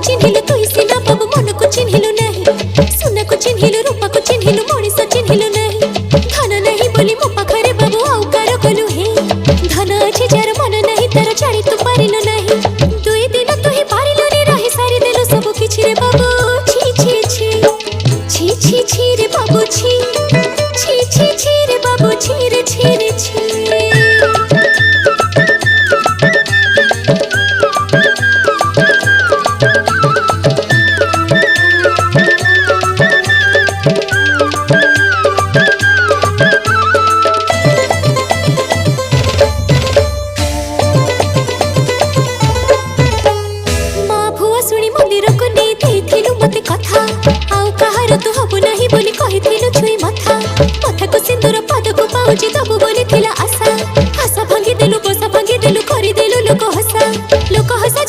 चिन्हिलु तुई सिना बाबू मन को चिन्हिलु नहीं सुना को चिन्हिलु रूपा को चिन्हिलु मनीष चिन्हिलु नहीं धन नहीं बोली मो पाखरे बाबू आउ कार कलु हे धन अछि जार मन नहीं तार जानी तू पारिलु नहीं दुई दिन तू ही पारिलु रे रही सारी देलु सब किछि रे बाबू छी छी छी छी छी छी रे बाबू छी छी छी छी रे बाबू छी रे छी रे छी तू हबु नहीं बोली कहिथिलु छुई मथा मथा को सिंदूर पाद को पाउजी दबु बोली थिला आशा आशा भांगी देलु बसा भांगी देलु करी देलु लोक हसा